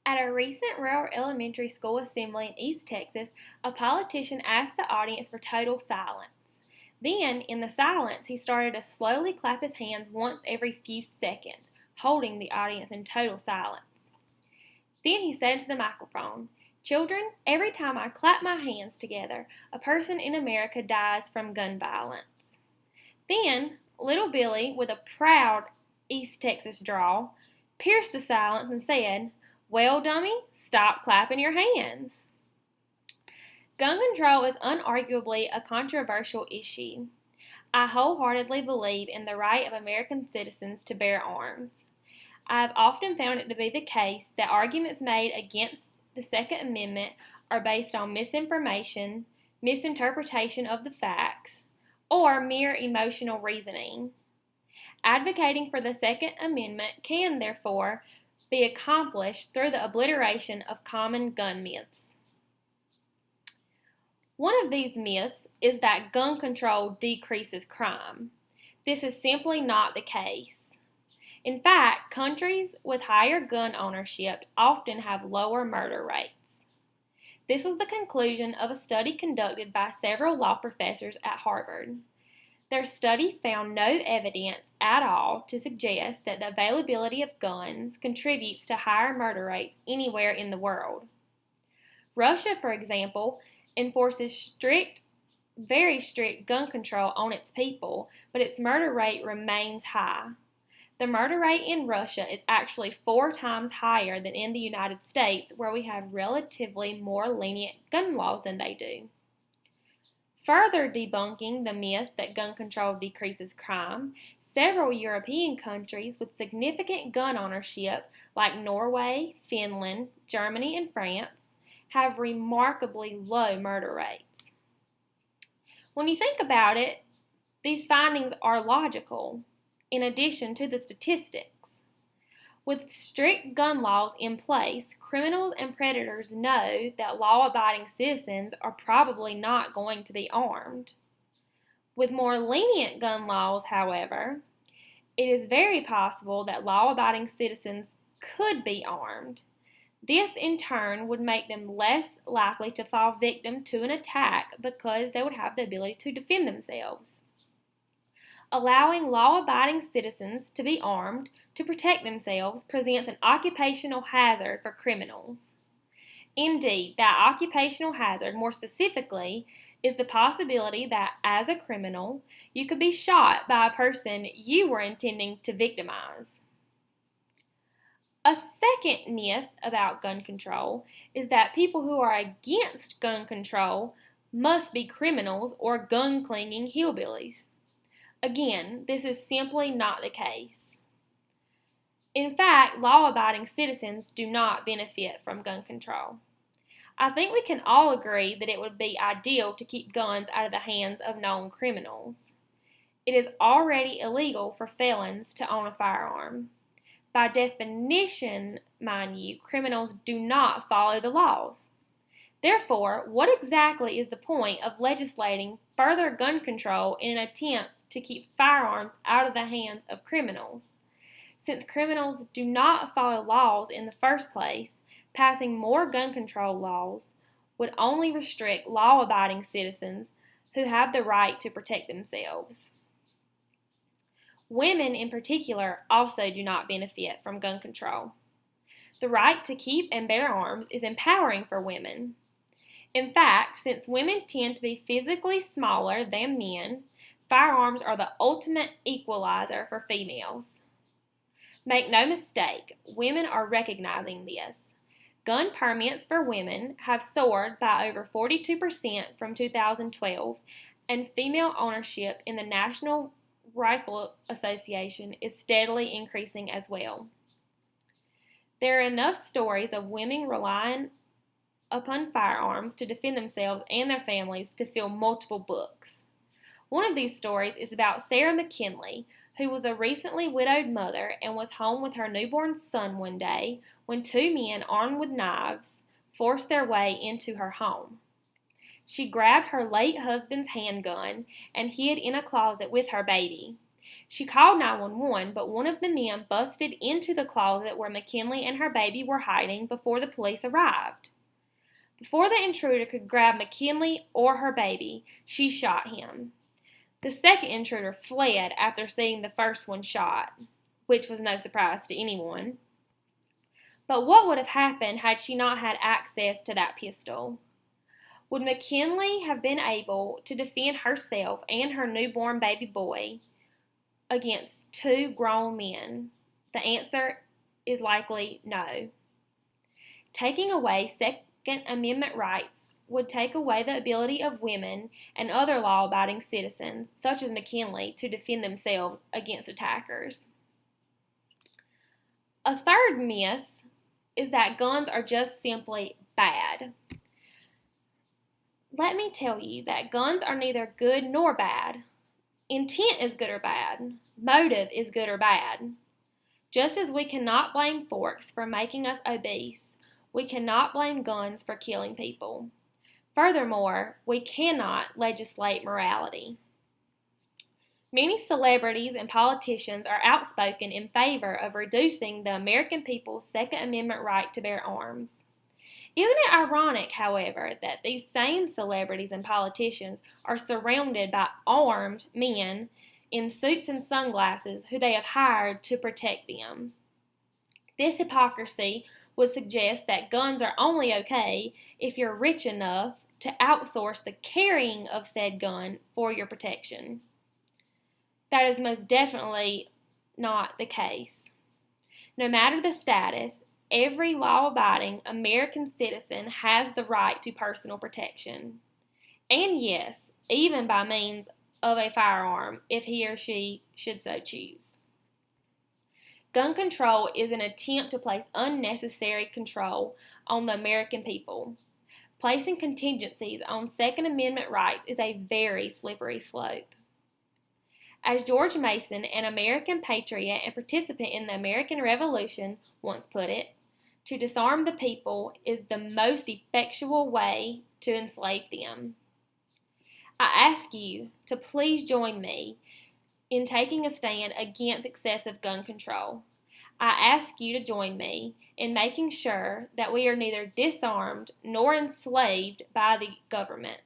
At a recent rural elementary school assembly in East Texas, a politician asked the audience for total silence. Then, in the silence, he started to slowly clap his hands once every few seconds, holding the audience in total silence. Then he said into the microphone, "Children, every time I clap my hands together, a person in America dies from gun violence." Then, little Billy, with a proud East Texas drawl, pierced the silence and said, "Well, dummy, stop clapping your hands." Gun control is unarguably a controversial issue. I wholeheartedly believe in the right of American citizens to bear arms. I have often found it to be the case that arguments made against the Second Amendment are based on misinformation, misinterpretation of the facts, or mere emotional reasoning. Advocating for the Second Amendment can, therefore, be accomplished through the obliteration of common gun myths. One of these myths is that gun control decreases crime. This is simply not the case. In fact, countries with higher gun ownership often have lower murder rates. This was the conclusion of a study conducted by several law professors at Harvard. Their study found no evidence at all to suggest that the availability of guns contributes to higher murder rates anywhere in the world. Russia, for example, enforces very strict gun control on its people, but its murder rate remains high. The murder rate in Russia is actually 4 times higher than in the United States, where we have relatively more lenient gun laws than they do. Further debunking the myth that gun control decreases crime, several European countries with significant gun ownership, like Norway, Finland, Germany, and France, have remarkably low murder rates. When you think about it, these findings are logical, in addition to the statistics. With strict gun laws in place, criminals and predators know that law-abiding citizens are probably not going to be armed. With more lenient gun laws, however, it is very possible that law-abiding citizens could be armed. This, in turn, would make them less likely to fall victim to an attack because they would have the ability to defend themselves. Allowing law-abiding citizens to be armed to protect themselves presents an occupational hazard for criminals. Indeed, that occupational hazard, more specifically, is the possibility that, as a criminal, you could be shot by a person you were intending to victimize. A second myth about gun control is that people who are against gun control must be criminals or gun-clinging hillbillies. Again, this is simply not the case. In fact, law-abiding citizens do not benefit from gun control. I think we can all agree that it would be ideal to keep guns out of the hands of known criminals. It is already illegal for felons to own a firearm. By definition, mind you, criminals do not follow the laws. Therefore, what exactly is the point of legislating further gun control in an attempt to keep firearms out of the hands of criminals? Since criminals do not follow laws in the first place, passing more gun control laws would only restrict law-abiding citizens who have the right to protect themselves. Women, in particular, also do not benefit from gun control. The right to keep and bear arms is empowering for women. In fact, since women tend to be physically smaller than men, firearms are the ultimate equalizer for females. Make no mistake, women are recognizing this. Gun permits for women have soared by over 42% from 2012, and female ownership in the National Rifle Association is steadily increasing as well. There are enough stories of women relying upon firearms to defend themselves and their families to fill multiple books. One of these stories is about Sarah McKinley, who was a recently widowed mother and was home with her newborn son one day when 2 men armed with knives forced their way into her home. She grabbed her late husband's handgun and hid in a closet with her baby. She called 911, but one of the men busted into the closet where McKinley and her baby were hiding before the police arrived. Before the intruder could grab McKinley or her baby, she shot him. The second intruder fled after seeing the first one shot, which was no surprise to anyone. But what would have happened had she not had access to that pistol? Would McKinley have been able to defend herself and her newborn baby boy against two grown men? The answer is likely no. Taking away Second Amendment rights would take away the ability of women and other law-abiding citizens, such as McKinley, to defend themselves against attackers. A third myth is that guns are just simply bad. Let me tell you that guns are neither good nor bad. Intent is good or bad. Motive is good or bad. Just as we cannot blame forks for making us obese, we cannot blame guns for killing people. Furthermore, we cannot legislate morality. Many celebrities and politicians are outspoken in favor of reducing the American people's Second Amendment right to bear arms. Isn't it ironic, however, that these same celebrities and politicians are surrounded by armed men in suits and sunglasses who they have hired to protect them? This hypocrisy would suggest that guns are only okay if you're rich enough to outsource the carrying of said gun for your protection. That is most definitely not the case. No matter the status, every law-abiding American citizen has the right to personal protection. And yes, even by means of a firearm, if he or she should so choose. Gun control is an attempt to place unnecessary control on the American people. Placing contingencies on Second Amendment rights is a very slippery slope. As George Mason, an American patriot and participant in the American Revolution, once put it, to disarm the people is the most effectual way to enslave them. I ask you to please join me in taking a stand against excessive gun control. I ask you to join me in making sure that we are neither disarmed nor enslaved by the government.